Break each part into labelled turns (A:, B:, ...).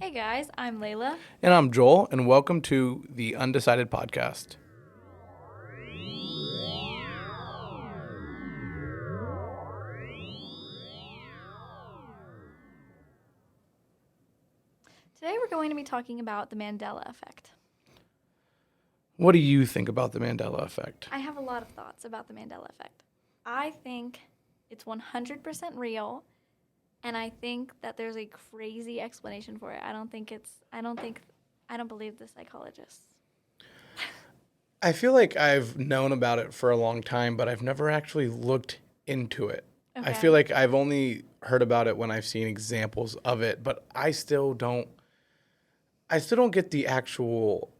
A: Hey guys, I'm Layla.
B: And I'm Joel, and welcome to the Undecided Podcast.
A: Today we're going to be talking about the Mandela Effect.
B: What do you think about the Mandela Effect?
A: I have a lot of thoughts about the Mandela Effect. I think it's 100% real, and I think that there's a crazy explanation for it. I don't believe the psychologists.
B: I feel like I've known about it for a long time, but I've never actually looked into it.
A: Okay.
B: I feel like I've only heard about it when I've seen examples of it, but I still don't get the actual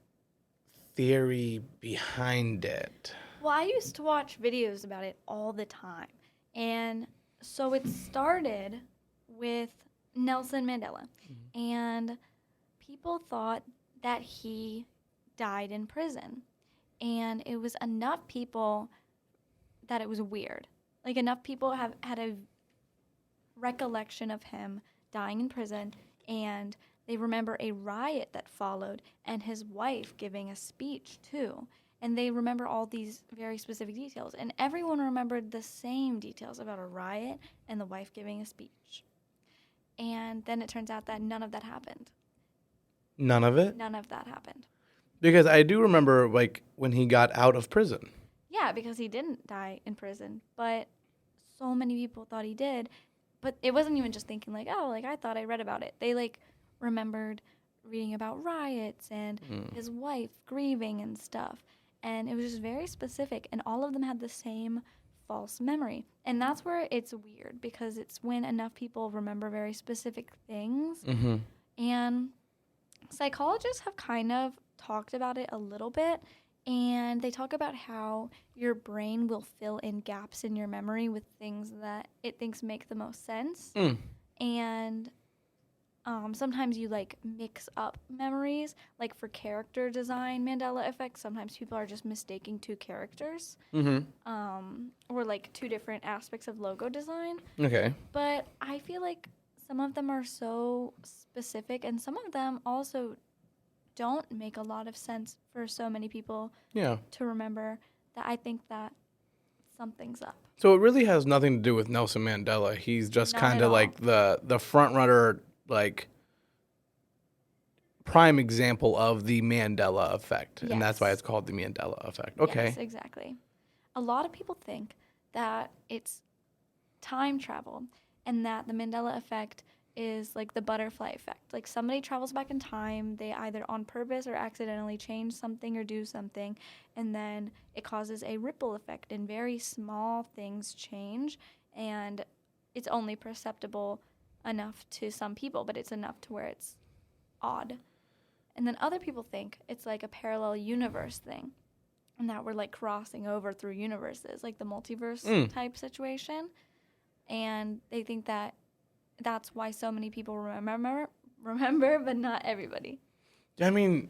B: theory behind it.
A: Well, I used to watch videos about it all the time. And so it started with Nelson Mandela. And people thought that he died in prison. And it was enough people that it was weird. Like, enough people have had a recollection of him dying in prison, and they remember a riot that followed and his wife giving a speech too. And they remember all these very specific details. And everyone remembered the same details about a riot and the wife giving a speech. And then it turns out that none of that happened.
B: None of it?
A: None of that happened.
B: Because I do remember, like, when he got out of prison.
A: Yeah, because he didn't die in prison. But so many people thought he did. But it wasn't even just thinking, like, oh, like, I thought I read about it. They, like, remembered reading about riots and his wife grieving and stuff. And it was just very specific. And all of them had the same false memory. And that's where it's weird, because it's when enough people remember very specific things.
B: Mm-hmm.
A: And psychologists have kind of talked about it a little bit. And they talk about how your brain will fill in gaps in your memory with things that it thinks make the most sense. And sometimes you, like, mix up memories. Like, for character design, Mandela Effect, sometimes people are just mistaking two characters. Or, like, two different aspects of logo design.
B: Okay.
A: But I feel like some of them are so specific, and some of them also don't make a lot of sense for so many people to remember, that I think that something's up.
B: So it really has nothing to do with Nelson Mandela. He's just kind of like the front runner, like, prime example of the Mandela Effect.
A: Yes.
B: And that's why it's called the Mandela Effect. Okay.
A: Yes, exactly. A lot of people think that it's time travel, and that the Mandela Effect is like the butterfly effect. Like, somebody travels back in time, they either on purpose or accidentally change something or do something, and then it causes a ripple effect, and very small things change, and it's only perceptible enough to some people, but it's enough to where it's odd. And then other people think it's like a parallel universe thing, and that we're, like, crossing over through universes, like the multiverse type situation. And they think that that's why so many people remember, but not everybody.
B: I mean,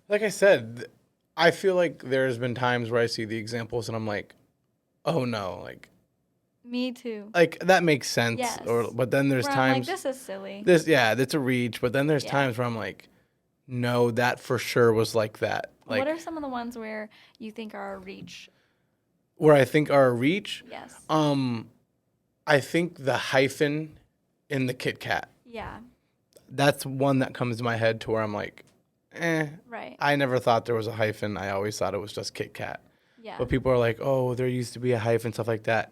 B: like I said, I feel like there's been times where I see the examples and I'm like, oh no, like.
A: Me too.
B: Like, that makes sense.
A: Yes.
B: But then there's
A: where
B: times.
A: I'm like, this is silly.
B: That's a reach. But then there's times where I'm like, no, that for sure was like that. Like,
A: what are some of the ones where you think are a reach?
B: Where I think are a reach?
A: Yes.
B: I think the hyphen in the Kit Kat.
A: Yeah.
B: That's one that comes to my head to where I'm like,
A: Right.
B: I never thought there was a hyphen. I always thought it was just Kit Kat.
A: Yeah.
B: But people are like, oh, there used to be a hyphen, stuff like that.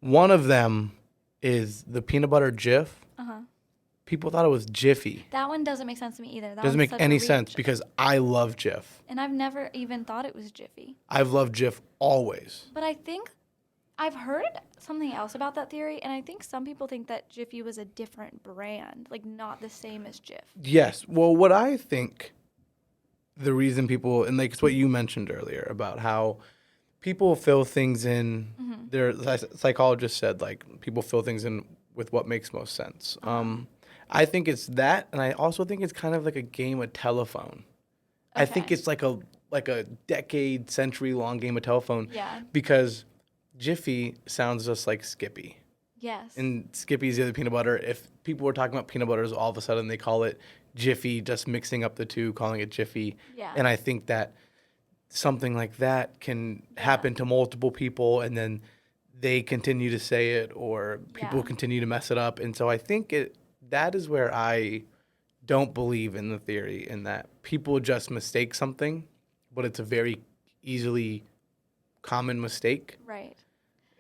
B: One of them is the peanut butter Jif. People thought it was Jiffy.
A: That one doesn't make sense to me either.
B: Doesn't make any sense, because I love Jif.
A: And I've never even thought it was Jiffy.
B: I've loved Jif always.
A: But I think I've heard something else about that theory, and I think some people think that Jiffy was a different brand, like not the same as Jif.
B: Yes. Well, what I think the reason people, and like it's what you mentioned earlier about how people fill things in, their psychologist said, like, people fill things in with what makes most sense. I think it's that, and I also think it's kind of like a game of telephone. Okay. I think it's like a decade, century long game of telephone.
A: Yeah.
B: Because Jiffy sounds just like Skippy.
A: Yes.
B: And Skippy's the other peanut butter. If people were talking about peanut butters, all of a sudden they call it Jiffy, just mixing up the two, calling it Jiffy.
A: Yeah.
B: And I think that something like that can happen to multiple people, and then they continue to say it, or people continue to mess it up. And so I think that is where I don't believe in the theory, in that people just mistake something, but it's a very easily common mistake.
A: Right.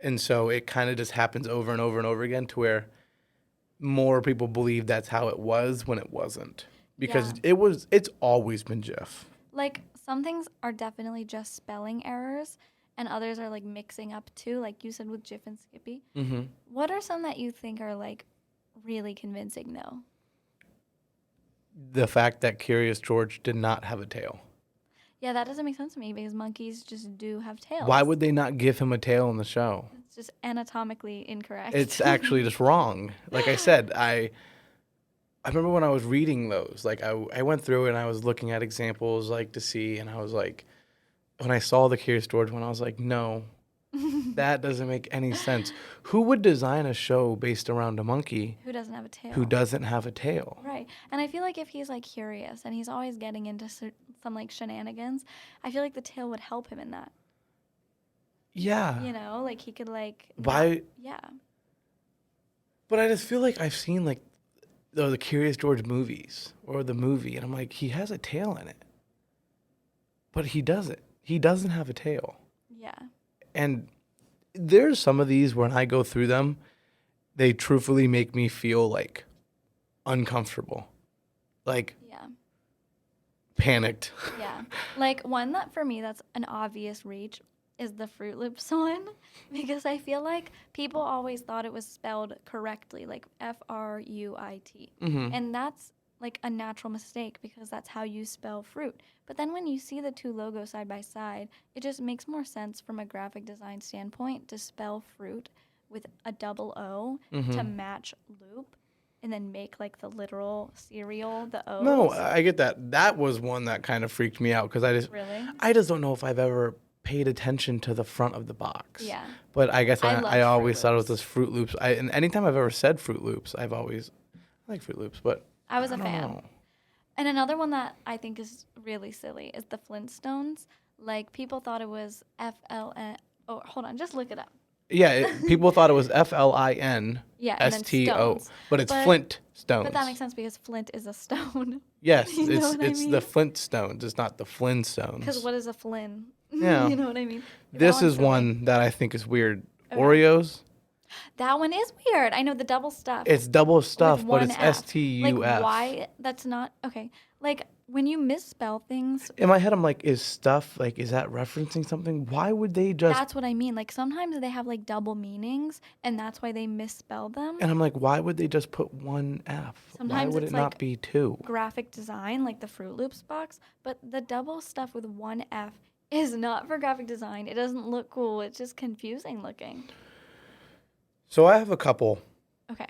B: And so it kind of just happens over and over and over again, to where more people believe that's how it was when it wasn't. Because it's always been Jif.
A: Like, some things are definitely just spelling errors, and others are, like, mixing up too, like you said with Jif and Skippy.
B: Mm-hmm.
A: What are some that you think are, like, really convincing, though?
B: The fact that Curious George did not have a tail.
A: Yeah, that doesn't make sense to me, because monkeys just do have tails.
B: Why would they not give him a tail in the show?
A: It's just anatomically incorrect.
B: It's actually just wrong. Like I said, I remember when I was reading those, like I went through and I was looking at examples, like, to see, and I was like, when I saw the Curious George one, I was like, no, that doesn't make any sense. Who would design a show based around a monkey
A: who doesn't have a tail?
B: who doesn't have a tail?
A: Right. And I feel like if he's, like, curious and he's always getting into some, like, shenanigans, I feel like the tail would help him in that.
B: Yeah.
A: You know, like, he could, like...
B: Why?
A: Yeah.
B: But I just feel like I've seen, like, the Curious George movies, or the movie, and I'm like, he has a tail in it. But he doesn't. He doesn't have a tail.
A: Yeah.
B: And there's some of these, when I go through them, they truthfully make me feel, like, uncomfortable. Like,
A: Yeah.
B: panicked.
A: Yeah. Like, one that for me that's an obvious reach is the Fruit Loops one, because I feel like people always thought it was spelled correctly, like Fruit.
B: Mm-hmm.
A: And that's like a natural mistake, because that's how you spell fruit. But then when you see the two logos side by side, it just makes more sense from a graphic design standpoint to spell fruit with a double O to match loop, and then make, like, the literal cereal, the O's.
B: No, I get that. That was one that kind of freaked me out, because
A: Really?
B: I just don't know if I've ever paid attention to the front of the box.
A: Yeah.
B: But I guess I always
A: Fruit
B: thought it was
A: Loops.
B: this Fruit Loops. And anytime I've ever said Fruit Loops, I like Fruit Loops, but
A: I was a
B: don't
A: fan.
B: know.
A: And another one that I think is really silly is the Flintstones. Like, people thought it was FLN. Oh, hold on, just look it up.
B: Yeah, people thought it was FLINSTO,
A: Yeah, and then stones.
B: but it's
A: But-
B: Flintstones.
A: But that makes sense, because Flint is a stone.
B: Yes,
A: You know
B: it's
A: what I
B: it's
A: mean?
B: the Flintstones. It's not the Flintstones.
A: Because what is a Flynn?
B: Yeah.
A: You know what I mean?
B: This
A: That one's
B: is
A: silly.
B: one that I think is weird.
A: Okay.
B: Oreos.
A: That one is weird. I know, the double stuff.
B: It's double stuff, but
A: one
B: it's
A: F.
B: STUF.
A: Like, why? That's not okay. Like, when you misspell things,
B: In my head, I'm like, is stuff, like, is that referencing something? Why would they just...
A: that's what I mean. Like, sometimes they have, like, double meanings, and that's why they misspell them.
B: And I'm like, why would they just put one F?
A: Sometimes
B: why would
A: it's
B: it not
A: like
B: be two?
A: Graphic design, like the Fruit Loops box, but the double stuff with one F is not for graphic design. It doesn't look cool. It's just confusing looking.
B: So I have a couple,
A: Okay.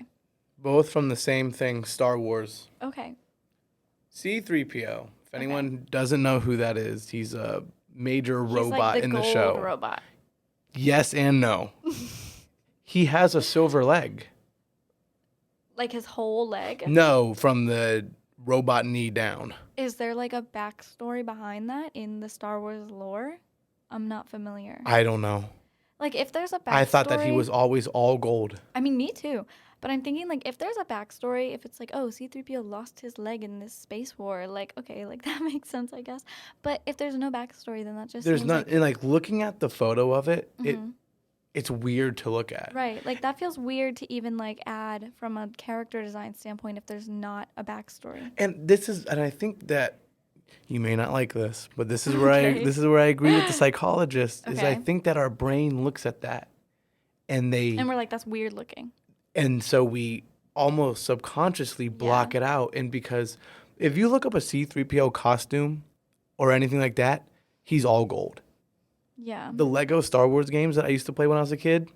B: both from the same thing, Star Wars.
A: Okay.
B: C-3PO. If anyone doesn't know who that is, he's a major
A: He's
B: robot
A: like the
B: in the
A: gold
B: show.
A: robot.
B: Yes and no. He has a silver leg.
A: Like his whole leg.
B: No, from the robot knee down.
A: Is there like a backstory behind that in the Star Wars lore? I'm not familiar.
B: I don't know.
A: Like, if there's a backstory.
B: I thought that he was always all gold.
A: I mean, me too. But I'm thinking, like, if there's a backstory, if it's like, oh, C-3PO lost his leg in this space war, like, okay, like, that makes sense, I guess. But if there's no backstory, then that just
B: There's
A: seems
B: not,
A: like,
B: and like looking at the photo of it,
A: Mhm.
B: it's weird to look at.
A: right. Like, that feels weird to even, like, add from a character design standpoint if there's not a backstory.
B: And I think that you may not like this, but this is where
A: Okay.
B: I agree with the psychologist. Is I
A: Okay.
B: think that our brain looks at that, and
A: And we're like, that's weird looking.
B: and so we almost subconsciously block it out. And because if you look up a C-3PO costume or anything like that, he's all gold.
A: Yeah.
B: The Lego Star Wars games that I used to play when I was a kid,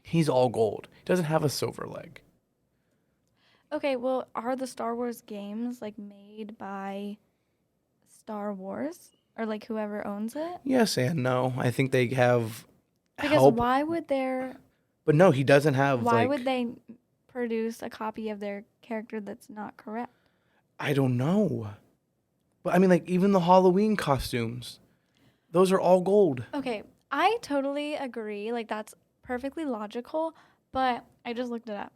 B: he's all gold. He doesn't have a silver leg.
A: Okay, well, are the Star Wars games, like, made by Star Wars? Or, like, whoever owns it?
B: Yes and no. I think they have
A: Because
B: help.
A: why would there...
B: But no, he doesn't have
A: Why
B: like,
A: would they produce a copy of their character that's not correct?
B: I don't know. But I mean, like, even the Halloween costumes, those are all gold.
A: Okay, I totally agree. Like, that's perfectly logical, but I just looked it up.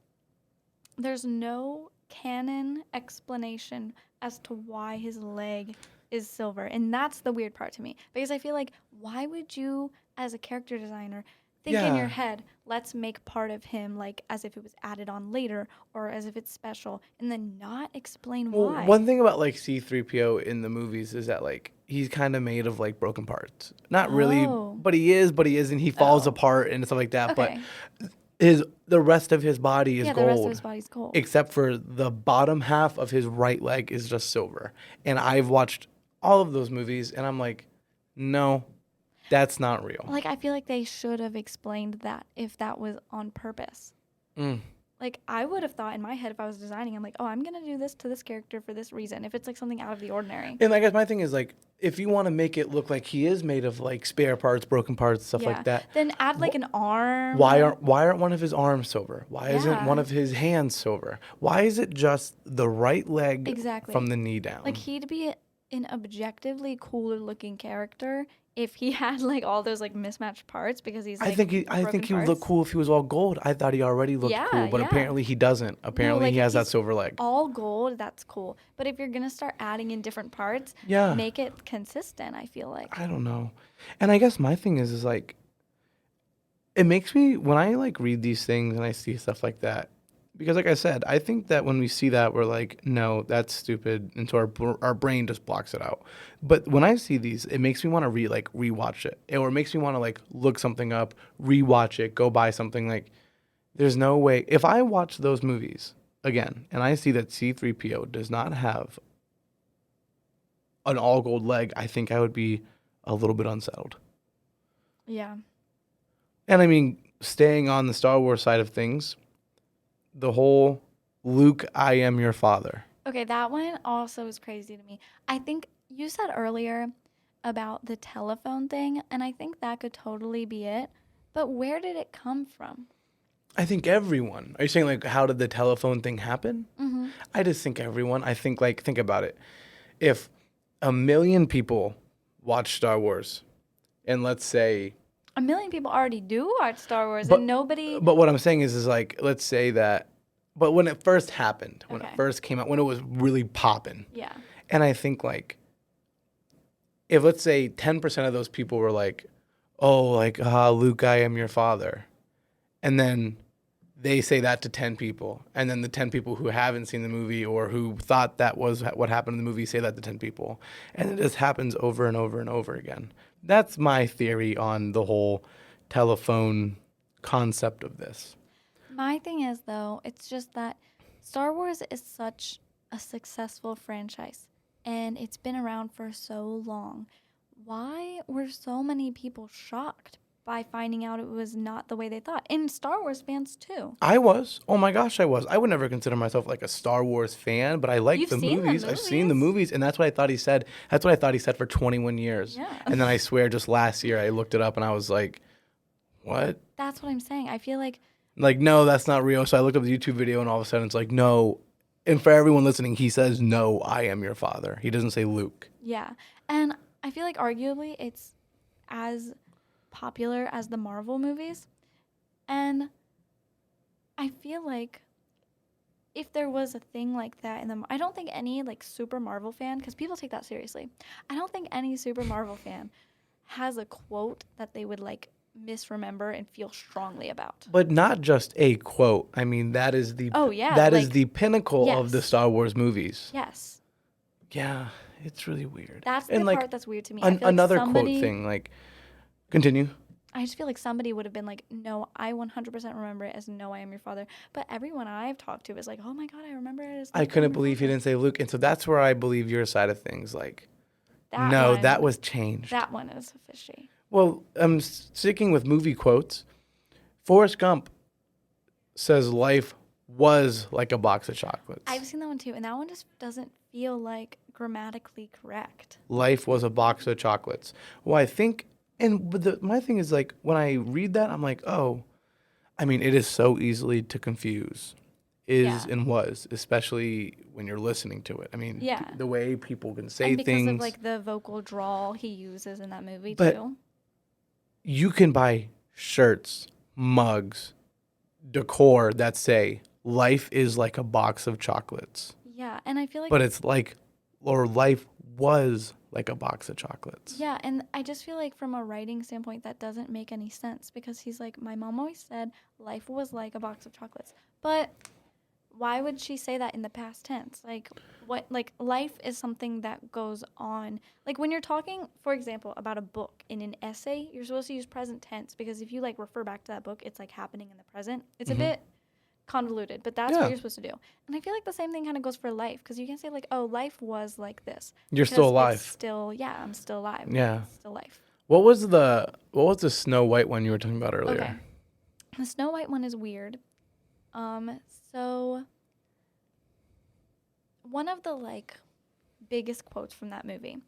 A: There's no canon explanation as to why his leg is silver. And that's the weird part to me. Because I feel like, why would you, as a character designer, think in your
B: Yeah.
A: head, let's make part of him like as if it was added on later or as if it's special, and then not explain
B: Well,
A: why?
B: one thing about like C3PO in the movies is that like he's kind of made of like broken parts. Not really,
A: Oh.
B: but he is, but he isn't. He falls
A: Oh.
B: apart and stuff like that.
A: Okay.
B: But the rest of his body is
A: Yeah,
B: gold.
A: the rest of his body's gold.
B: Except for the bottom half of his right leg is just silver. And I've watched all of those movies and I'm like, no, that's not real.
A: Like, I feel like they should have explained that if that was on purpose.
B: Mm.
A: Like, I would have thought in my head if I was designing, I'm like, oh, I'm going to do this to this character for this reason. If it's like something out of the ordinary.
B: And I guess my thing is like, if you want to make it look like he is made of like spare parts, broken parts, stuff like that.
A: Then add like an arm.
B: Why aren't one of his arms silver? Why isn't
A: Yeah.
B: one of his hands silver? Why is it just the right leg
A: Exactly.
B: from the knee down?
A: Like, he'd be an objectively cooler looking character if he had like all those like mismatched parts because he's like
B: I think he would look
A: parts.
B: cool if he was all gold. I thought he already looked
A: Yeah,
B: cool, but
A: yeah.
B: apparently he doesn't. Apparently
A: like,
B: he has that
A: he's
B: silver leg.
A: All gold, that's cool. But if you're gonna start adding in different parts,
B: Yeah.
A: make it consistent, I feel like.
B: I don't know. And I guess my thing is like, it makes me, when I like read these things and I see stuff like that, because like I said, I think that when we see that, we're like, no, that's stupid. And so our brain just blocks it out. But when I see these, it makes me want to rewatch it. Or it makes me want to like look something up, rewatch it, go buy something. Like, there's no way. If I watch those movies again and I see that C3PO does not have an all gold leg, I think I would be a little bit unsettled.
A: Yeah.
B: And I mean, staying on the Star Wars side of things, the whole Luke, I am your father.
A: Okay, that one also is crazy to me. I think you said earlier about the telephone thing, and I think that could totally be it. But where did it come from?
B: I think everyone. Are you saying like, how did the telephone thing happen?
A: Mm-hmm.
B: I just think everyone. I think like, think about it. If 1 million people watch Star Wars, and let's say
A: 1 million people already do watch Star Wars,
B: But-
A: and nobody.
B: But what I'm saying is like, let's say that, but when it first happened, when it
A: Okay.
B: first came out, when it was really popping,
A: Yeah.
B: and I think like, if let's say 10% of those people were like, oh, like, Luke, I am your father, and then they say that to 10 people, and then the 10 people who haven't seen the movie or who thought that was what happened in the movie say that to 10 people, and it just happens over and over and over again. That's my theory on the whole telephone concept of this.
A: My thing is, though, it's just that Star Wars is such a successful franchise, and it's been around for so long. Why were so many people shocked by finding out it was not the way they thought? And Star Wars fans, too.
B: I was. Oh my gosh, I was. I would never consider myself like a Star Wars fan, but I like
A: You've
B: the
A: seen the
B: movies. I've seen the
A: movies?
B: movies, and that's what I thought he said. That's what I thought he said for 21 years.
A: Yeah.
B: And then I swear, just last year, I looked it up and I was like, what?
A: That's what I'm saying. I feel like,
B: Like, no, that's not real. So I looked up the YouTube video, and all of a sudden, it's like, no. And for everyone listening, he says, no, I am your father. He doesn't say Luke.
A: yeah. And I feel like arguably it's as popular as the Marvel movies. And I feel like if there was a thing like that in the, I don't think any like super Marvel fan, because people take that seriously, I don't think any super Marvel fan has a quote that they would like misremember and feel strongly about.
B: But not just a quote. I mean, that is the
A: Oh, yeah,
B: that is
A: like-
B: the pinnacle of the
A: Yes.
B: Star Wars movies.
A: Yes.
B: Yeah, it's really weird.
A: That's
B: And,
A: the
B: like,
A: part that's weird to me. I feel like
B: Another
A: somebody,
B: quote thing, like, continue.
A: I just feel like somebody would have been like, no, I 100% remember it as no, I am your father. But everyone I've talked to is like, oh my God, I remember it as
B: I
A: Luke,
B: couldn't
A: I'm your
B: believe he
A: father."
B: didn't say Luke, and so that's where I believe your side of things. Like,
A: That
B: no,
A: one-
B: that was changed.
A: That one is fishy.
B: Well, I'm sticking with movie quotes. Forrest Gump says life was like a box of chocolates.
A: I've seen that one too, and that one just doesn't feel like grammatically correct.
B: Life was a box of chocolates. Well, I think, and but my thing is like when I read that, I'm like, oh, I mean, it is so easily to confuse. Is
A: Yeah.
B: and was, especially when you're listening to it. I mean,
A: Yeah.
B: the way people can say
A: And because
B: things.
A: of like the vocal drawl he uses in that movie
B: But
A: too.
B: you can buy shirts, mugs, decor that say life is like a box of chocolates.
A: Yeah, and I feel like
B: But it's like, or life was like a box of chocolates.
A: yeah, and I just feel like from a writing standpoint that doesn't make any sense because he's like, my mom always said life was like a box of chocolates. But why would she say that in the past tense? Like what like life is something that goes on. Like when you're talking, for example, about a book in an essay, you're supposed to use present tense because if you like refer back to that book, it's like happening in the present. It's a bit convoluted, but that's what
B: Yeah.
A: you're supposed to do. And I feel like the same thing kind of goes for life because you can say like, "Oh, life was like this."
B: You're
A: because
B: still alive.
A: It's still, yeah, I'm still alive.
B: Yeah.
A: It's still life.
B: What was the Snow White one you were talking about earlier?
A: Okay. The Snow White one is weird. So one of the like biggest quotes from that movie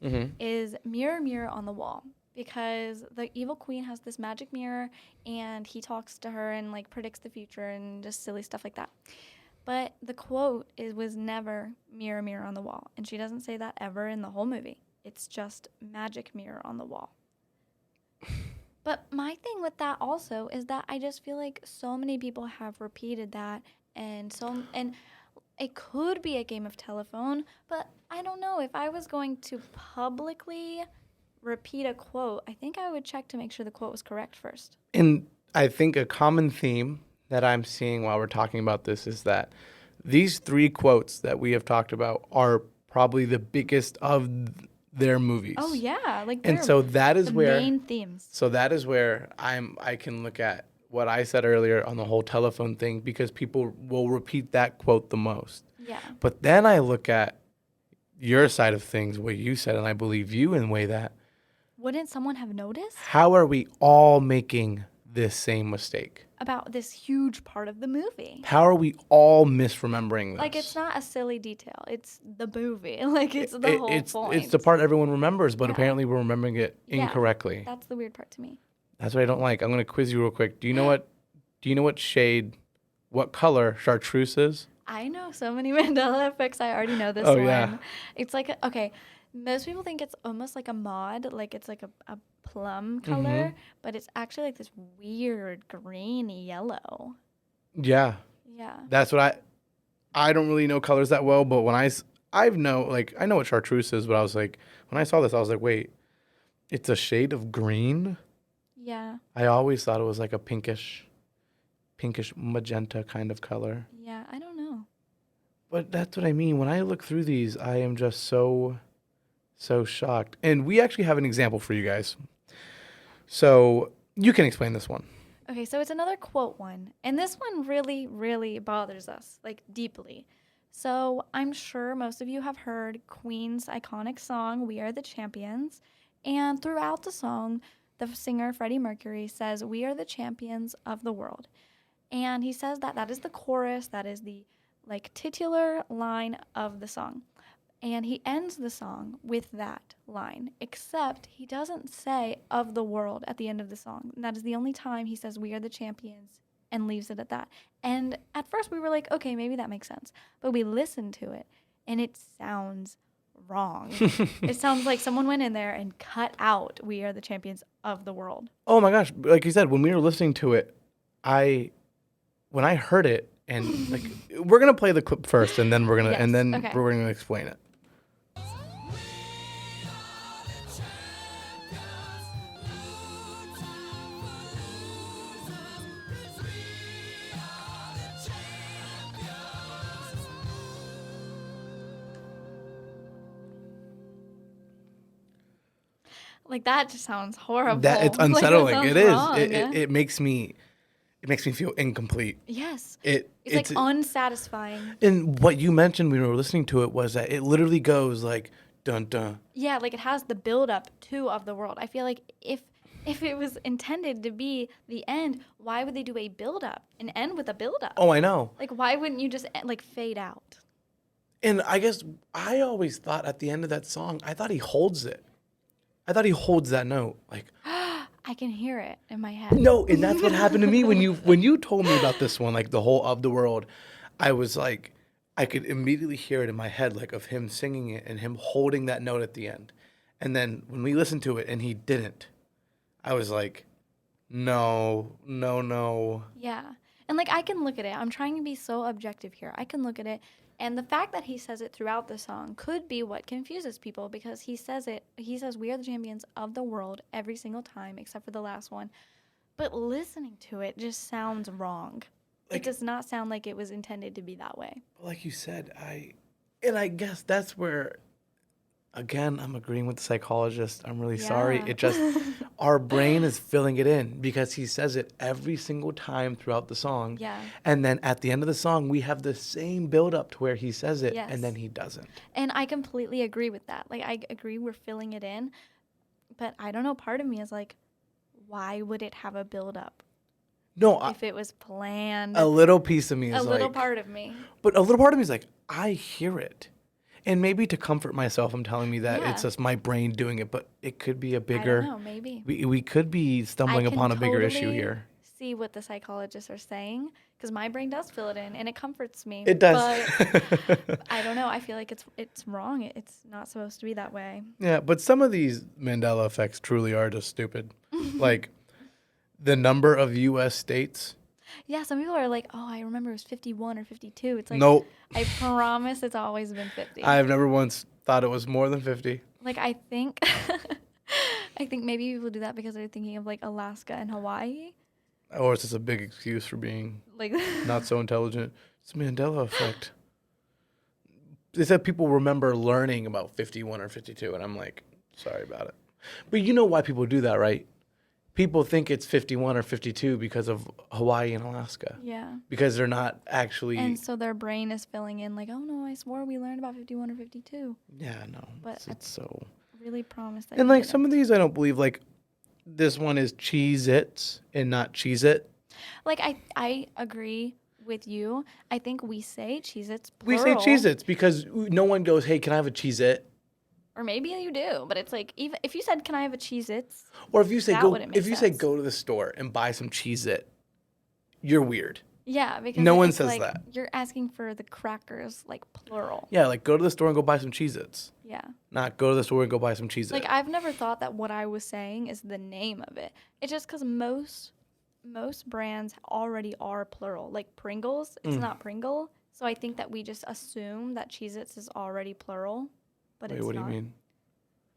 A: is "Mirror, mirror on the wall," because the evil queen has this magic mirror and he talks to her and like predicts the future and just silly stuff like that. But the quote was never "Mirror, mirror on the wall," and she doesn't say that ever in the whole movie. It's just "magic mirror on the wall." But my thing with that also is that I just feel like so many people have repeated that, and it could be a game of telephone, but I don't know. If I was going to publicly repeat a quote, I think I would check to make sure the quote was correct first.
B: And I think a common theme that I'm seeing while we're talking about this is that these three quotes that we have talked about are probably the biggest of their movies.
A: Oh yeah, like
B: And so that is
A: the
B: where
A: main themes.
B: So that is where I can look at what I said earlier on the whole telephone thing because people will repeat that quote the most.
A: Yeah.
B: But then I look at your side of things, what you said, and I believe you in a way that
A: Wouldn't someone have noticed
B: how are we all making this same mistake?
A: about this huge part of the movie?
B: How are we all misremembering this?
A: Like, it's not a silly detail. It's the movie. Like, it's the whole point.
B: It's the part everyone remembers, but
A: Yeah.
B: apparently we're remembering it
A: Yeah.
B: incorrectly.
A: That's the weird part to me.
B: That's what I don't like. I'm going to quiz you real quick. Do you know what color chartreuse is?
A: I know so many Mandela effects. I already know this
B: Oh,
A: one.
B: yeah.
A: It's like, okay, most people think it's almost like a mod, like it's like a plum color, but it's actually like this weird green yellow.
B: Yeah.
A: Yeah.
B: That's what I don't really know colors that well, but when I know what chartreuse is, but I was like, when I saw this, I was like, wait, it's a shade of green?
A: Yeah.
B: I always thought it was like a pinkish magenta kind of color.
A: Yeah. I don't know.
B: But that's what I mean. When I look through these, I am just so shocked. And we actually have an example for you guys. So you can explain this one.
A: Okay, so it's another quote one. And this one really, really bothers us, like deeply. So I'm sure most of you have heard Queen's iconic song, "We Are the Champions." And throughout the song, the singer Freddie Mercury says, "We are the champions of the world." And he says that is the chorus, that is the like titular line of the song. And he ends the song with that line, except he doesn't say "of the world" at the end of the song. And that is the only time he says "we are the champions" and leaves it at that. And at first we were like, okay, maybe that makes sense. But we listened to it and it sounds wrong. It sounds like someone went in there and cut out "we are the champions of the world."
B: Oh my gosh. Like you said, when we were listening to it, when I heard it, and like we're gonna play the clip first, and then we're gonna
A: Yes, okay.
B: we're gonna explain it.
A: Like that just sounds horrible.
B: That it's
A: Like, that
B: unsettling.
A: sounds
B: It is.
A: wrong.
B: It makes me feel incomplete.
A: Yes.
B: It's
A: like unsatisfying.
B: And what you mentioned when we were listening to it was that it literally goes like dun dun.
A: Yeah, like it has the build up to "of the world." I feel like if it was intended to be the end, why would they do a build up and end with a build up?
B: Oh, I know.
A: Like why wouldn't you just like fade out?
B: And I guess I always thought at the end of that song, I thought he holds it. I thought he holds that note. Like
A: I can hear it in my head.
B: No, and that's what happened to me when you told me about this one, like the whole Of the World. I was like, I could immediately hear it in my head, like of him singing it and him holding that note at the end. And then when we listened to it and he didn't, I was like, no.
A: Yeah. And like I can look at it. I'm trying to be so objective here. I can look at it. And the fact that he says it throughout the song could be what confuses people because he says we are the champions of the world every single time except for the last one. But listening to it just sounds wrong. Like, it does not sound like it was intended to be that way.
B: Like you said, I guess that's where, again, I'm agreeing with the psychologist. I'm really sorry. It just, our brain is filling it in because he says it every single time throughout the song.
A: Yeah.
B: And then at the end of the song, we have the same build up to where he says it and then he doesn't.
A: And I completely agree with that. Like, I agree we're filling it in. But I don't know, part of me is like, why would it have a build up?
B: No,
A: if it was planned.
B: A little piece of me is like...
A: A little part of me.
B: But a little part of me is like, I hear it. And maybe to comfort myself, I'm telling me that it's just my brain doing it, but it could be a bigger...
A: I don't know, maybe.
B: We could be stumbling upon a bigger issue here.
A: See what the psychologists are saying, because my brain does fill it in, and it comforts me.
B: It does.
A: But I don't know. I feel like it's wrong. It's not supposed to be that way.
B: Yeah, but some of these Mandela effects truly are just stupid. Like... The number of U.S. states.
A: Yeah, some people are like, oh, I remember it was 51 or 52. It's like,
B: nope.
A: I promise it's always been 50.
B: I've never once thought it was more than 50.
A: Like, I think maybe people do that because they're thinking of, like, Alaska and Hawaii.
B: Or it's just a big excuse for being
A: like
B: not so intelligent. It's the Mandela effect. They said people remember learning about 51 or 52, and I'm like, sorry about it. But you know why people do that, right? People think it's 51 or 52 because of Hawaii and Alaska.
A: Yeah.
B: Because they're not actually...
A: And so their brain is filling in like, oh, no, I swore we learned about 51 or 52.
B: Yeah, no.
A: But
B: it's so...
A: really promise that
B: and like some of these I don't believe, like this one is Cheez-Its and not Cheez-It.
A: Like I agree with you. I think we say Cheez-Its
B: plural. We say Cheez-Its because no one goes, hey, can I have a Cheez-It?
A: Or maybe you do, but it's like even if you said, "Can I have a Cheez-Its?"
B: Or if you say go to the store and buy some Cheez-It, you're weird.
A: Yeah, because
B: no one says that.
A: You're asking for the crackers like plural.
B: Yeah, like go to the store and go buy some Cheez-Its.
A: Yeah.
B: Not go to the store and go buy some Cheez-It.
A: Like I've never thought that what I was saying is the name of it. It's just because most brands already are plural. Like Pringles, it's not Pringle. So I think that we just assume that Cheez-Its is already plural. But
B: wait,
A: it's
B: what
A: not.
B: Do you mean?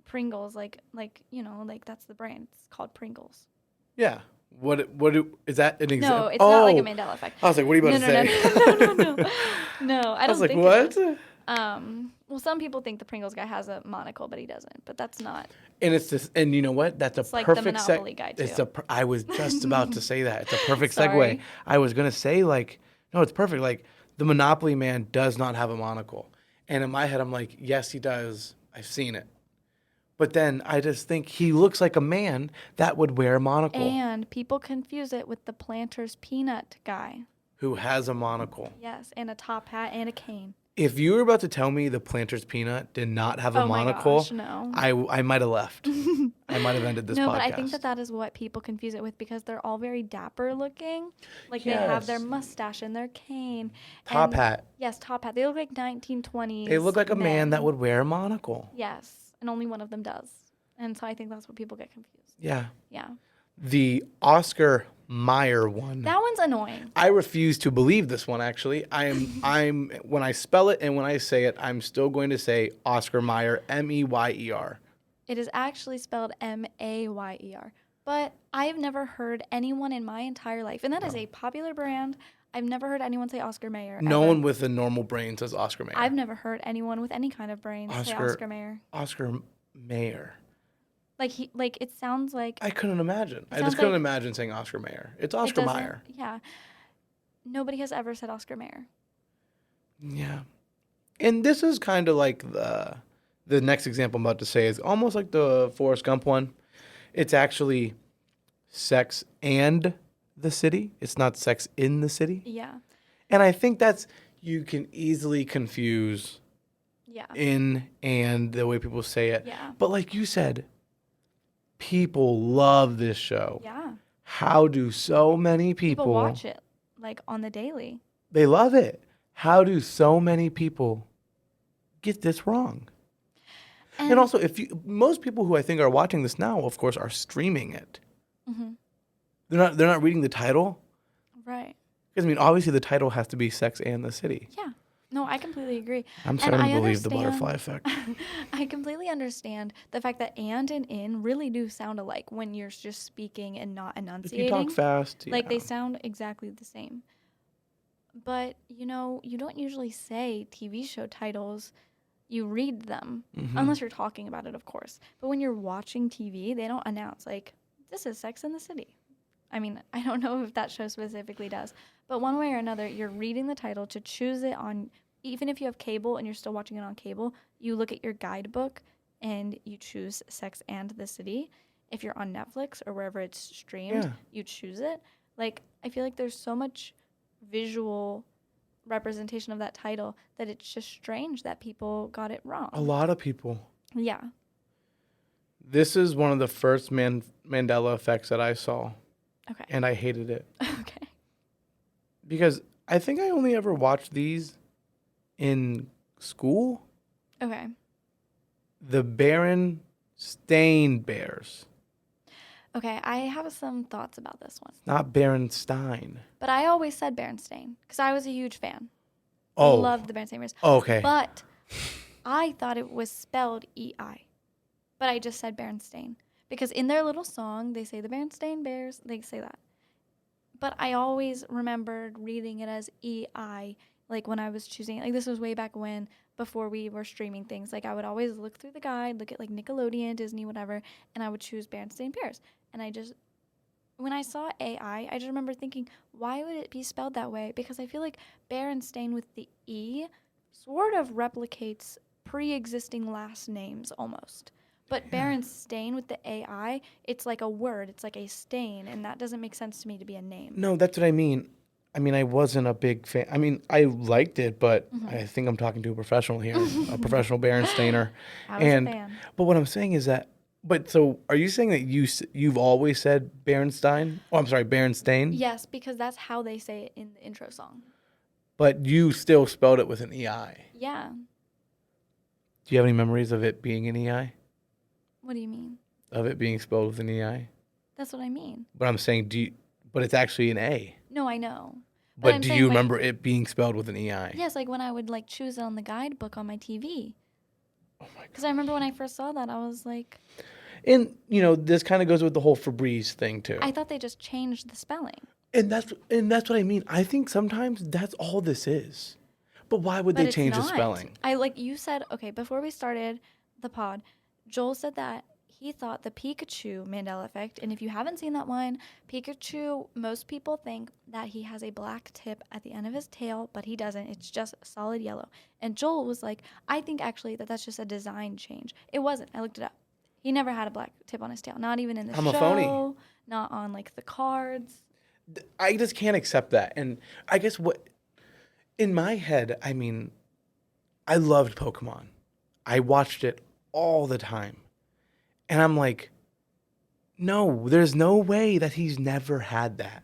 A: Pringles, like you know, like that's the brand. It's called Pringles.
B: Yeah. What is that an example?
A: No, it's not like a Mandela effect.
B: I was like, what are you about to say?
A: No, I don't think
B: I was like, what?
A: Well, some people think the Pringles guy has a monocle, but he doesn't. But that's not.
B: And it's this, and you know what? That's a
A: like
B: perfect
A: the Monopoly guy too.
B: I was just about to say that. It's a perfect segue. I was gonna say like, no, it's perfect. Like the Monopoly man does not have a monocle. And in my head, I'm like, yes, he does. I've seen it. But then I just think he looks like a man that would wear a monocle.
A: And people confuse it with the Planters Peanut guy.
B: Who has a monocle.
A: Yes, and a top hat and a cane.
B: If you were about to tell me the Planters Peanut did not have a monocle,
A: gosh, no.
B: I might have left. I might have ended this podcast.
A: No, but I think that is what people confuse it with because they're all very dapper looking. Like they have their mustache and their cane.
B: Top hat.
A: Yes, top hat. They look like 1920s.
B: They look like a man that would wear a monocle.
A: Yes, and only one of them does. And so I think that's what people get confused.
B: Yeah.
A: Yeah.
B: The Oscar Mayer one.
A: That one's annoying.
B: I refuse to believe this one, actually. I'm when I spell it and when I say it, I'm still going to say Oscar Mayer, Meyer.
A: It is actually spelled Mayer. But I've never heard anyone in my entire life, and that is a popular brand. I've never heard anyone say Oscar Mayer.
B: No one with a normal brain says Oscar Mayer.
A: I've never heard anyone with any kind of brain say Oscar Mayer.
B: Oscar Mayer.
A: Like it sounds like
B: I couldn't imagine. I just couldn't imagine saying Oscar Mayer. It's Oscar Mayer.
A: Yeah. Nobody has ever said Oscar Mayer.
B: Yeah. And this is kind of like the next example I'm about to say is almost like the Forrest Gump one. It's actually Sex and the City. It's not Sex in the City.
A: Yeah.
B: And I think you can easily confuse in and the way people say it.
A: Yeah.
B: But like you said, People love this show.
A: Yeah.
B: How do so many people
A: watch it like on the daily?
B: They love it. How do so many people get this wrong? And also, most people who I think are watching this now, of course, are streaming it.
A: Mm-hmm.
B: They're not reading the title.
A: Right.
B: Because, I mean, obviously the title has to be Sex and the City.
A: Yeah. No, I completely agree.
B: I'm starting to believe the butterfly effect.
A: I completely understand the fact that and in really do sound alike when you're just speaking and not enunciating.
B: If you talk fast, yeah.
A: Like, they sound exactly the same. But, you don't usually say TV show titles. You read them, unless you're talking about it, of course. But when you're watching TV, they don't announce, like, this is Sex and the City. I mean, I don't know if that show specifically does. But one way or another, you're reading the title to choose it on, even if you have cable and you're still watching it on cable, you look at your guidebook and you choose Sex and the City. If you're on Netflix or wherever it's streamed, you choose it. Like, I feel like there's so much visual representation of that title that it's just strange that people got it wrong.
B: A lot of people.
A: Yeah.
B: This is one of the first Mandela effects that I saw.
A: Okay.
B: And I hated it.
A: Okay.
B: Because I think I only ever watched these in school.
A: Okay.
B: The Berenstain Bears.
A: Okay, I have some thoughts about this one.
B: Not Berenstein.
A: But I always said Berenstain because I was a huge fan.
B: Oh.
A: I loved the Berenstain Bears.
B: Oh, okay.
A: But I thought it was spelled E-I. But I just said Berenstain. Because in their little song, they say the Berenstain Bears. They say that. But I always remembered reading it as E-I. Like when I was choosing, like this was way back when, before we were streaming things. Like I would always look through the guide, look at like Nickelodeon, Disney, whatever, and I would choose Berenstain Bears. And when I saw AI, I just remember thinking, why would it be spelled that way? Because I feel like Berenstain with the E sort of replicates pre-existing last names almost. But Berenstain with the AI, it's like a word. It's like a stain, and that doesn't make sense to me to be a name.
B: No, that's what I mean. I wasn't a big fan. I liked it, but I think I'm talking to a professional here, a professional Berenstainer.
A: I was a fan.
B: But what I'm saying is that, so are you saying that you've always said Berenstein? Oh, I'm sorry, Berenstain?
A: Yes, because that's how they say it in the intro song.
B: But you still spelled it with an EI.
A: Yeah.
B: Do you have any memories of it being an EI?
A: What do you mean?
B: Of it being spelled with an EI?
A: That's what I mean.
B: But I'm saying, but it's actually an A.
A: No, I know.
B: But do you remember it being spelled with an EI?
A: Yes, like when I would like choose it on the guidebook on my TV.
B: Oh my god.
A: Because I remember when I first saw that, I was like...
B: And, this kind of goes with the whole Febreze thing, too.
A: I thought they just changed the spelling.
B: And that's what I mean. I think sometimes that's all this is. But why would they change the spelling?
A: You said, okay, before we started the pod, Joel said that he thought the Pikachu Mandela Effect, and if you haven't seen that one, Pikachu, most people think that he has a black tip at the end of his tail, but he doesn't. It's just solid yellow. And Joel was like, I think actually that's just a design change. It wasn't. I looked it up. He never had a black tip on his tail, not even in the show.
B: I'm a phony.
A: Not on like the cards.
B: I just can't accept that. And I guess in my head, I loved Pokemon. I watched it all the time. And I'm like, no, there's no way that he's never had that.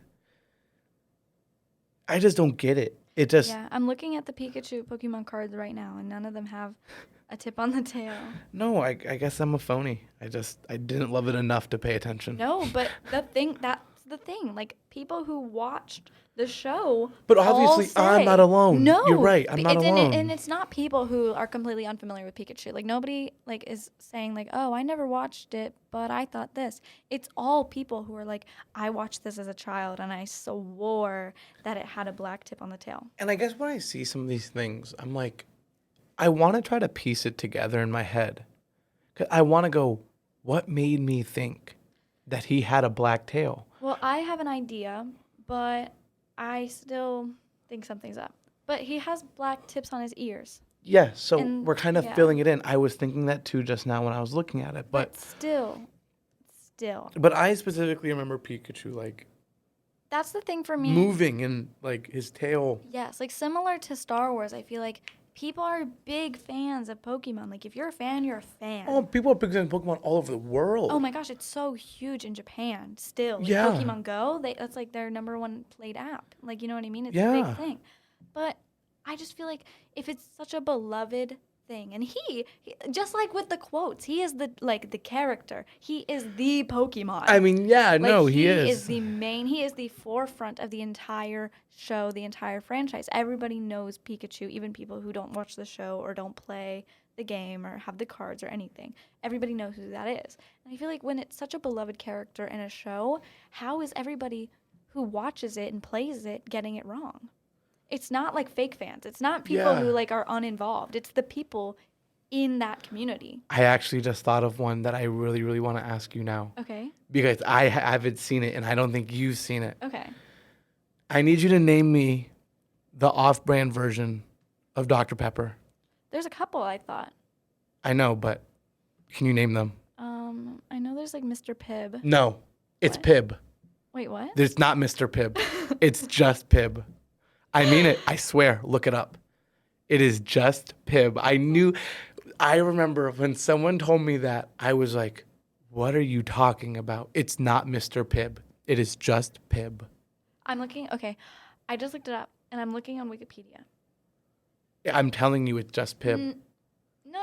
B: I just don't get it.
A: Yeah, I'm looking at the Pikachu Pokemon cards right now, and none of them have a tip on the tail.
B: No, I guess I'm a phony. I didn't love it enough to pay attention.
A: No, but that's the thing. Like, people who watched the show.
B: But obviously, I'm not alone.
A: No,
B: you're right. I'm not alone.
A: And it's not people who are completely unfamiliar with Pikachu. Like, nobody is saying like, oh, I never watched it, but I thought this. It's all people who are like, I watched this as a child, and I swore that it had a black tip on the tail.
B: And I guess when I see some of these things, I'm like, I want to try to piece it together in my head. 'Cause I want to go, what made me think that he had a black tail?
A: Well, I have an idea, but I still think something's up. But he has black tips on his ears.
B: Yeah, so we're kind of filling it in. I was thinking that too just now when I was looking at it. But
A: still.
B: But I specifically remember Pikachu, like...
A: That's the thing for me.
B: Moving and, like, his tail.
A: Yes, like similar to Star Wars, I feel like People are big fans of Pokemon. Like, if you're a fan, you're a fan.
B: Oh, people are big fans of Pokemon all over the world.
A: Oh my gosh, it's so huge in Japan still. Like,
B: Yeah.
A: Pokemon Go, that's like their number one played app. Like, you know what I mean? It's a
B: Yeah.
A: big thing. But I just feel like if it's such a beloved thing, and he just like with the quotes, he is the character. He is the Pokemon.
B: I mean, yeah,
A: Like,
B: no, he
A: he
B: is.
A: he is the forefront of the entire show, the entire franchise. Everybody knows Pikachu, even people who don't watch the show or don't play the game or have the cards or anything. Everybody knows who that is. And I feel like when it's such a beloved character in a show, how is everybody who watches it and plays it getting it wrong? It's not like fake fans. It's not people who like are uninvolved. It's the people in that community.
B: I actually just thought of one that I really, really want to ask you now.
A: Okay.
B: Because I haven't seen it, and I don't think you've seen it.
A: Okay.
B: I need you to name me the off-brand version of Dr. Pepper.
A: There's a couple, I thought.
B: I know, but can you name them?
A: I know there's like Mr. Pibb.
B: No, it's
A: What?
B: Pibb.
A: Wait, what?
B: It's not Mr. Pibb. It's just Pibb. I mean it. I swear. Look it up. It is just Pibb. I remember when someone told me that, I was like, what are you talking about? It's not Mr. Pibb. It is just Pibb.
A: I'm looking. Okay. I just looked it up, and I'm looking on Wikipedia.
B: I'm telling you, it's just Pibb.
A: No.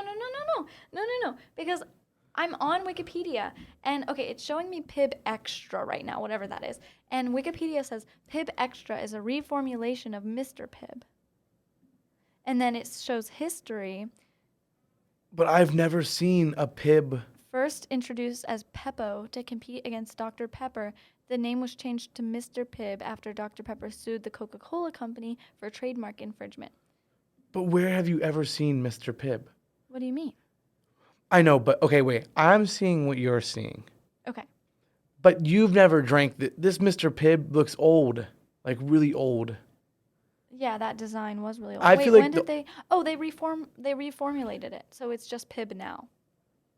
A: Because I'm on Wikipedia, and okay, it's showing me Pibb Extra right now, whatever that is. And Wikipedia says Pibb Extra is a reformulation of Mr. Pibb. And then it shows history.
B: But I've never seen a Pibb.
A: First introduced as Peppo to compete against Dr. Pepper, the name was changed to Mr. Pibb after Dr. Pepper sued the Coca-Cola Company for trademark infringement.
B: But where have you ever seen Mr. Pibb?
A: What do you mean?
B: I know, but okay, wait. I'm seeing what you're seeing.
A: Okay.
B: But you've never drank this Mr. Pibb looks old, like really old.
A: Yeah, that design was really old.
B: I
A: Wait,
B: feel like
A: when did they? Oh, they reformulated it, so it's just Pibb now.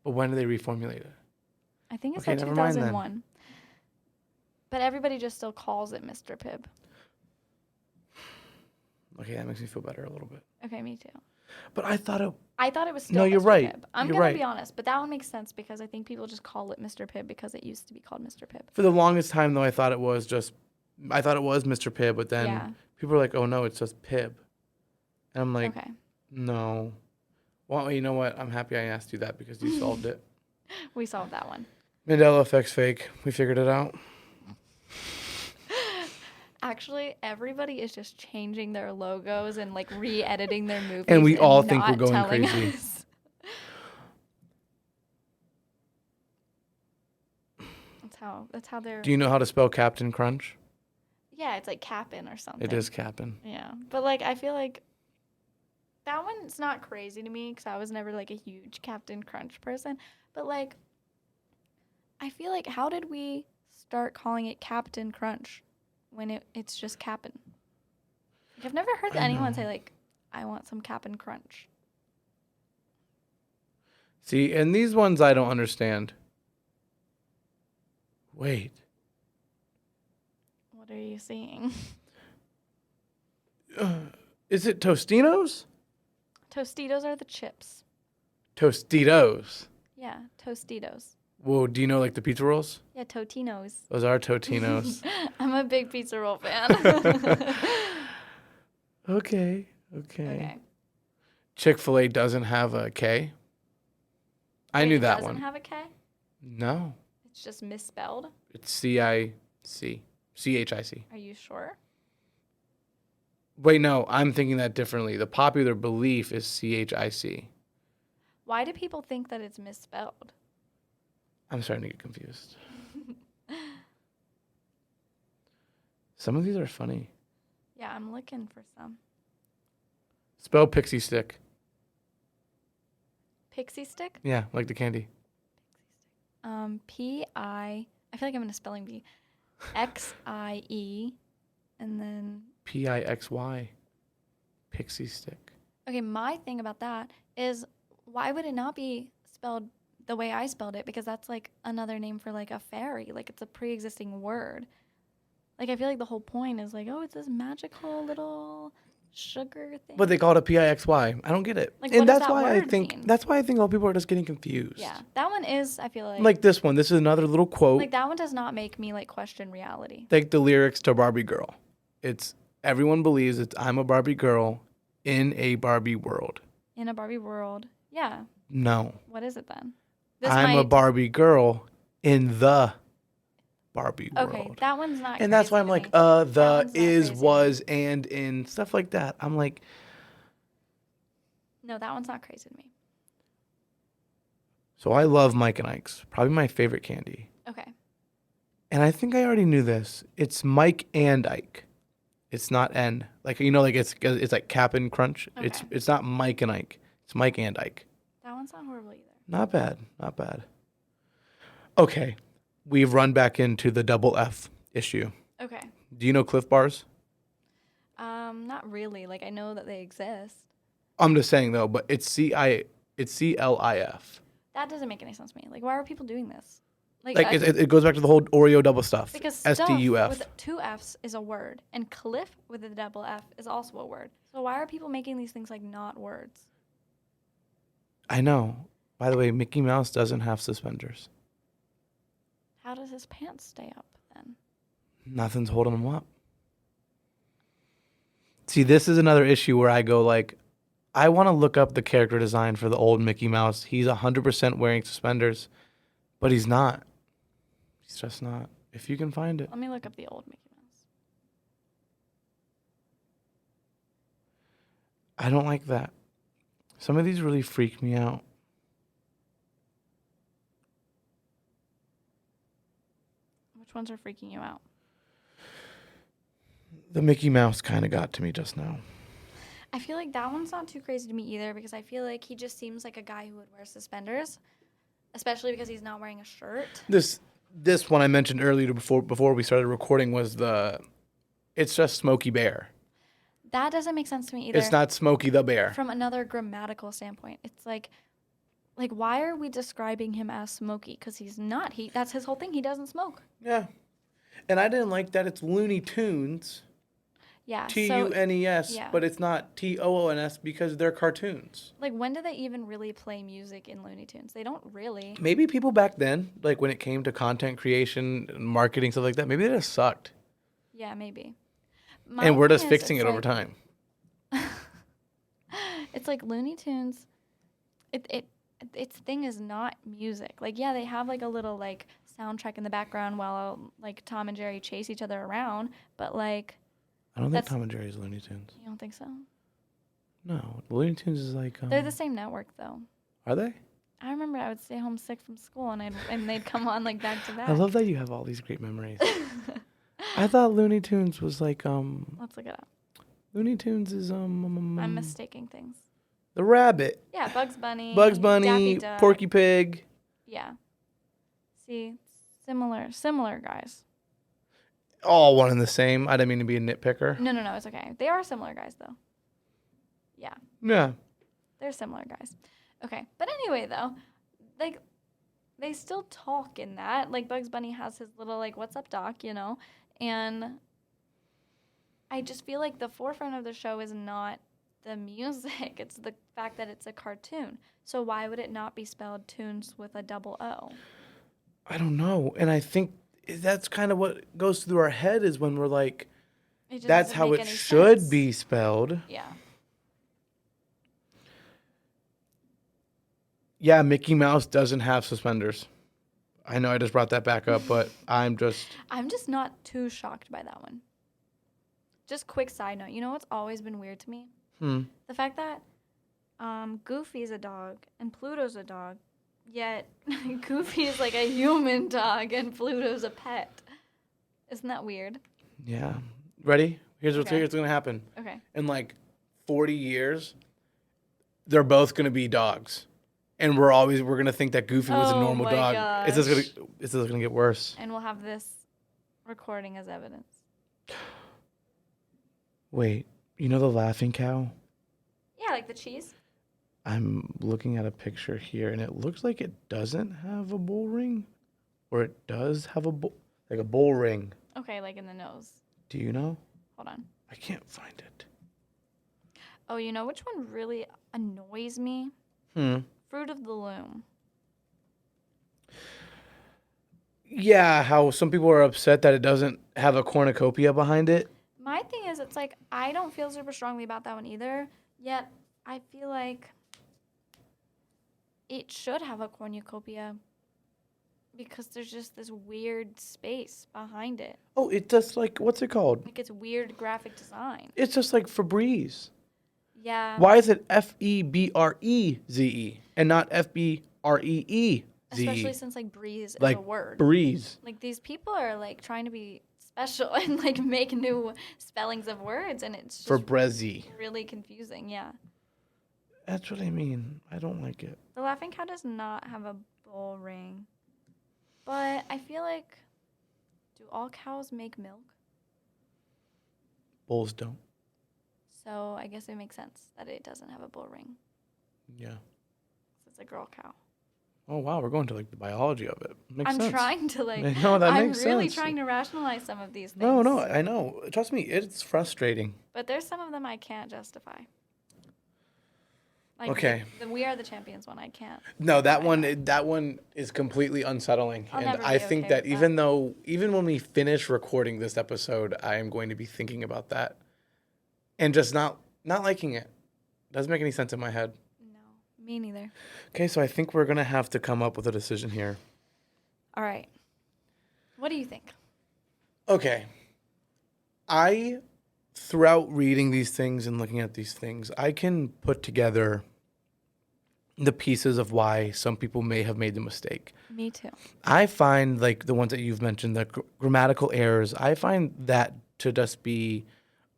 B: But when did they reformulate it?
A: I think it's
B: Okay,
A: like
B: never mind then.
A: 2001. But everybody just still calls it Mr. Pibb.
B: Okay, that makes me feel better a little bit.
A: Okay, me too.
B: But I thought
A: it was still
B: No, you're
A: Mr.
B: right.
A: Pibb. I'm
B: You're
A: going
B: right.
A: to be honest, but that one makes sense because I think people just call it Mr. Pibb because it used to be called Mr. Pibb.
B: for the longest time though, I thought it was Mr. Pibb, but then
A: Yeah.
B: people were like, "Oh no, it's just Pibb," and I'm like,
A: Okay.
B: "No." Well, you know what? I'm happy I asked you that because you solved it.
A: We solved that one.
B: Mandela Effect's fake. We figured it out.
A: Actually, everybody is just changing their logos and like re-editing their movies.
B: And we all think we're
A: not
B: going
A: telling
B: crazy.
A: us. That's how they're.
B: Do you know how to spell Captain Crunch?
A: Yeah, it's like Cap'n or something.
B: It is Cap'n.
A: Yeah, but like I feel like that one's not crazy to me because I was never like a huge Captain Crunch person. But like, I feel like how did we start calling it Captain Crunch when it's just Cap'n? Like, I've never heard anyone say like, "I want some Cap'n Crunch."
B: See, and these ones I don't understand. Wait.
A: What are you seeing?
B: Is it Tostinos?
A: Tostitos are the chips.
B: Tostitos.
A: Yeah, Tostitos.
B: Whoa, do you know like the pizza rolls?
A: Yeah, Totinos.
B: Those are Totinos.
A: I'm a big pizza roll fan.
B: Okay.
A: Okay.
B: Chick-fil-A doesn't have a K. I knew that one.
A: It doesn't have a K?
B: No.
A: It's just misspelled?
B: It's C-I-C. C-H-I-C.
A: Are you sure?
B: Wait, no, I'm thinking that differently. The popular belief is C-H-I-C.
A: Why do people think that it's misspelled?
B: I'm starting to get confused. Some of these are funny.
A: Yeah, I'm looking for some.
B: Spell pixie stick.
A: Pixie stick?
B: Yeah, like the candy.
A: P-I... I feel like I'm in a spelling bee. X-I-E, and then...
B: P-I-X-Y. Pixie stick.
A: Okay, my thing about that is why would it not be spelled the way I spelled it? Because that's like another name for like a fairy. Like it's a pre-existing word. Like I feel like the whole point is like, oh, it's this magical little sugar thing.
B: But they call it a PIXY. I don't get it.
A: Like,
B: and
A: what does
B: that's
A: that
B: why
A: word mean?
B: That's why I think all people are just getting confused.
A: Yeah, that one is, I feel like.
B: Like this one. This is another little quote.
A: Like, that one does not make me, like, question reality.
B: Take the lyrics to Barbie Girl. It's, everyone believes it's, I'm a Barbie girl in a Barbie world.
A: In a Barbie world. Yeah.
B: No.
A: What is it then?
B: I'm a Barbie girl in the Barbie world.
A: Okay, that one's not.
B: And that's why I'm like, the, is, was, and, in, stuff like that. I'm like.
A: No, that one's not crazy to me.
B: So I love Mike and Ike's. Probably my favorite candy.
A: Okay.
B: And I think I already knew this. It's Mike and Ike. It's not N. Like, you know, like it's like Cap'n Crunch.
A: Okay.
B: It's not Mike and Ike. It's Mike and Ike.
A: That one's not horrible either.
B: Not bad. Not bad. Okay. We've run back into the double F issue.
A: Okay.
B: Do you know Cliff Bars?
A: Not really. Like, I know that they exist.
B: I'm just saying though, but it's CLIF.
A: That doesn't make any sense to me. Like, why are people doing this?
B: Like it goes back to the whole Oreo double stuff.
A: Because stuff
B: STUF
A: with 2 F's is a word, and cliff with a double F is also a word. So why are people making these things like not words?
B: I know. By the way, Mickey Mouse doesn't have suspenders.
A: How does his pants stay up then?
B: Nothing's holding him up. See, this is another issue where I go like, I want to look up the character design for the old Mickey Mouse. He's 100% wearing suspenders, but he's not. He's just not. If you can find it.
A: Let me look up the old Mickey Mouse.
B: I don't like that. Some of these really freak me out.
A: Which ones are freaking you out?
B: The Mickey Mouse kind of got to me just now.
A: I feel like that one's not too crazy to me either, because I feel like he just seems like a guy who would wear suspenders, especially because he's not wearing a shirt.
B: This one I mentioned earlier before we started recording was it's just Smokey Bear.
A: That doesn't make sense to me either.
B: It's not Smokey the Bear.
A: From another grammatical standpoint, it's like why are we describing him as Smokey? Because he's not. That's his whole thing. He doesn't smoke.
B: Yeah. And I didn't like that it's Looney Tunes.
A: Yeah.
B: TUNES,
A: yeah.
B: But it's not TOONS because they're cartoons.
A: Like, when do they even really play music in Looney Tunes? They don't really.
B: Maybe people back then, like when it came to content creation, marketing, stuff like that, maybe they just sucked.
A: Yeah, maybe.
B: And we're just fixing it over time.
A: It's like Looney Tunes. Its thing is not music. Like, yeah, they have like a little like soundtrack in the background while like Tom and Jerry chase each other around, but like.
B: I don't think Tom and Jerry is Looney Tunes.
A: You don't think so?
B: No, Looney Tunes is like.
A: They're the same network, though.
B: Are they?
A: I remember I would stay home sick from school, and they'd come on like back to back.
B: I love that you have all these great memories. I thought Looney Tunes was like
A: Let's look it up.
B: Looney Tunes is
A: I'm mistaking things.
B: The rabbit.
A: Yeah, Bugs Bunny.
B: Daffy Duck, Porky Pig.
A: Yeah. See, similar guys.
B: All one and the same. I didn't mean to be a nitpicker.
A: No, it's okay. They are similar guys, though. Yeah.
B: Yeah.
A: They're similar guys. Okay. But anyway, though, like, they still talk in that. Like, Bugs Bunny has his little, like, what's up, Doc, you know? And I just feel like the forefront of the show is not the music. It's the fact that it's a cartoon. So why would it not be spelled tunes with a double O?
B: I don't know. And I think that's kind of what goes through our head is when we're like, that's how it should be spelled.
A: Yeah.
B: Yeah, Mickey Mouse doesn't have suspenders. I know I just brought that back up, but I'm just
A: not too shocked by that one. Just quick side note. You know what's always been weird to me? The fact that Goofy's a dog and Pluto's a dog, yet Goofy is like a human dog and Pluto's a pet. Isn't that weird?
B: Yeah. Ready? Here's what's going to happen.
A: Okay.
B: In like 40 years, they're both going to be dogs. And we're going to think that Goofy was a normal dog.
A: Gosh.
B: It's just going to get worse.
A: And we'll have this recording as evidence.
B: Wait, you know the laughing cow?
A: Yeah, like the cheese.
B: I'm looking at a picture here, and it looks like it doesn't have a bull ring, or it does have a bull ring.
A: Okay, like in the nose.
B: Do you know?
A: Hold on.
B: I can't find it.
A: Oh, you know which one really annoys me? Fruit of the Loom.
B: Yeah, how some people are upset that it doesn't have a cornucopia behind it.
A: My thing is, it's like, I don't feel super strongly about that one either, yet I feel like it should have a cornucopia because there's just this weird space behind it.
B: Oh, it's just like, what's it called?
A: Like, it's weird graphic design.
B: It's just like Febreze.
A: Yeah.
B: Why is it Febreze and not Fbreeze?
A: Especially since, like, breeze
B: Like
A: is a word.
B: breeze.
A: Like, these people are, like, trying to be special and, like, make new spellings of words, and it's just
B: Febreze.
A: really confusing, yeah.
B: That's what I mean. I don't like it.
A: The Laughing Cow does not have a bull ring. But I feel like, do all cows make milk?
B: Bulls don't.
A: So I guess it makes sense that it doesn't have a bull ring.
B: Yeah.
A: 'Cause it's a girl cow.
B: Oh, wow. We're going to like the biology of it. Makes
A: I'm
B: sense.
A: trying to like,
B: No, that
A: I'm
B: makes
A: really
B: sense.
A: trying to rationalize some of these things.
B: No, I know. Trust me, it's frustrating.
A: But there's some of them I can't justify. Like
B: Okay.
A: The We Are the Champions one, I can't.
B: No, that
A: justify
B: one is completely unsettling.
A: I'll
B: And
A: never
B: I
A: be
B: think
A: okay
B: that
A: with
B: even when we finish recording this episode, I am going to be thinking about that and just not liking it. Doesn't make any sense in my head.
A: No, me neither.
B: Okay, so I think we're going to have to come up with a decision here.
A: All right. What do you think?
B: Okay. Throughout reading these things and looking at these things, I can put together the pieces of why some people may have made the mistake.
A: Me too.
B: I find like the ones that you've mentioned, the grammatical errors, I find that to just be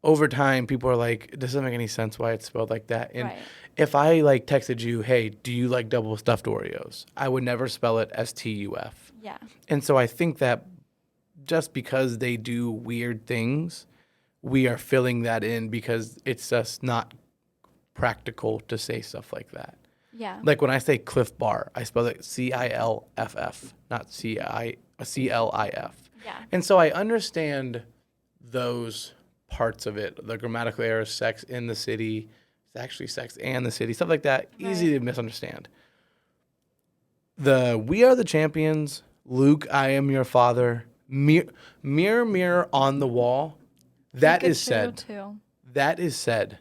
B: over time, people are like, it doesn't make any sense why it's spelled like that. And
A: Right.
B: if I like texted you, hey, do you like double stuffed Oreos? I would never spell it STUF.
A: Yeah.
B: And so I think that just because they do weird things, we are filling that in because it's just not practical to say stuff like that.
A: Yeah.
B: Like when I say Cliff Bar, I spell it CILFF, not CLIF.
A: Yeah.
B: And so I understand those parts of it, the grammatical errors, sex in the city, it's actually sex and the city, stuff like that, easy to misunderstand. The We Are the Champions, Luke, I am your father, mirror, mirror on the wall, that is
A: Pikachu,
B: said.
A: too.
B: That is said.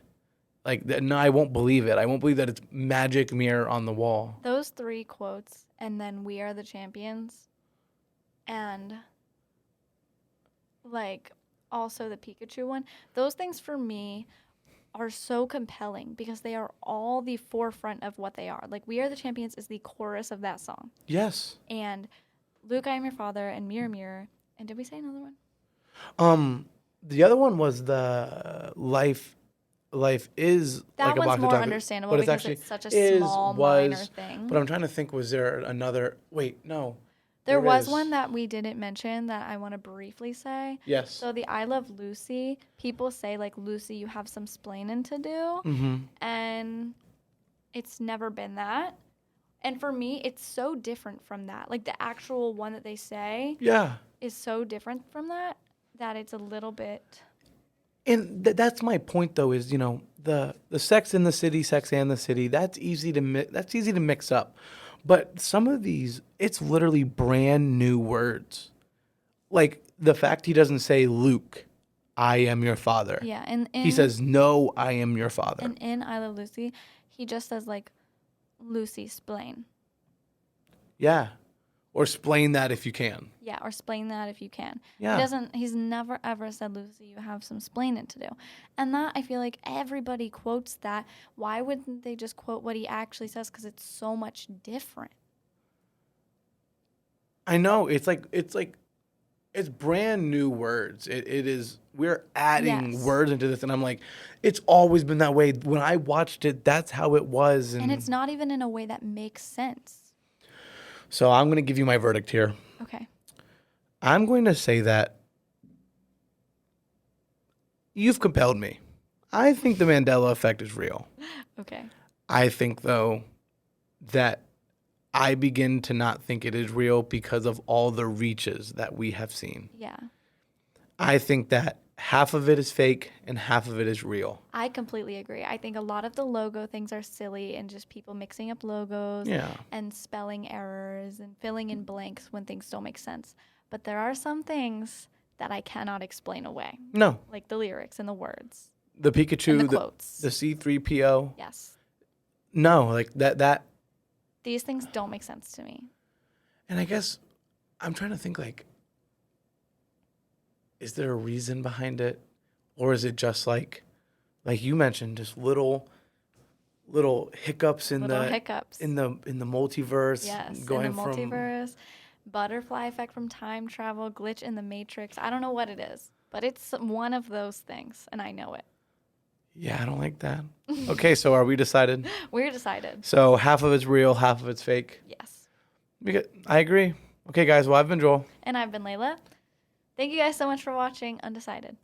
B: Like, no, I won't believe it. I won't believe that it's magic mirror on the wall.
A: Those 3 quotes, and then We Are the Champions, and like also the Pikachu one, those things for me are so compelling because they are all the forefront of what they are. Like We Are the Champions is the chorus of that song.
B: Yes.
A: And Luke, I Am Your Father, and Mirror Mirror. And did we say another one?
B: The other one was the life is
A: That
B: like a
A: one's
B: box of
A: more
B: chocolate,
A: understandable
B: but
A: because it's such a small, minor thing.
B: But I'm trying to think, was there another? Wait, no.
A: There was
B: is.
A: one that we didn't mention that I want to briefly say.
B: Yes.
A: So the I Love Lucy, people say, like, Lucy, you have some splaining to do.
B: Mm-hmm.
A: And it's never been that. And for me, it's so different from that. Like, the actual one that they say is so different from that it's a little bit...
B: And that's my point, though, is, you know, the sex in the city, sex and the city, that's easy to mix up. But some of these, it's literally brand new words. Like the fact he doesn't say, Luke, I am your father.
A: Yeah. And
B: he says, no, I am your father.
A: And in I Love Lucy, he just says, like, Lucy, splain.
B: Yeah. Or splain that if you can.
A: Yeah, or splain that if you can.
B: Yeah.
A: He's never ever said, Lucy, you have some splaining to do. And that, I feel like everybody quotes that. Why wouldn't they just quote what he actually says? Because it's so much different.
B: I know. It's brand new words. It is, we're adding words into this. And I'm like, it's always been that way. When I watched it, that's how it was.
A: And it's not even in a way that makes sense.
B: So I'm going to give you my verdict here.
A: Okay.
B: I'm going to say that you've compelled me. I think the Mandela Effect is real.
A: Okay.
B: I think, though, that I begin to not think it is real because of all the reaches that we have seen.
A: Yeah.
B: I think that half of it is fake and half of it is real.
A: I completely agree. I think a lot of the logo things are silly and just people mixing up logos
B: Yeah.
A: and spelling errors and filling in blanks when things don't make sense. But there are some things that I cannot explain away,
B: No.
A: like the lyrics and the words
B: The Pikachu,
A: and the quotes.
B: the C3PO.
A: Yes.
B: No, like that.
A: These things don't make sense to me.
B: And I guess I'm trying to think, like, is there a reason behind it? Or is it just like you mentioned, just little hiccups in
A: Little
B: the
A: hiccups.
B: in the multiverse.
A: Yes,
B: going
A: in the
B: from
A: multiverse, butterfly effect from time travel, glitch in the matrix. I don't know what it is, but it's one of those things, and I know it.
B: Yeah, I don't like that. Okay, so are we decided?
A: We're decided.
B: So half of it's real, half of it's fake.
A: Yes.
B: I agree. Okay, guys. Well, I've been Joel.
A: And I've been Layla. Thank you guys so much for watching Undecided.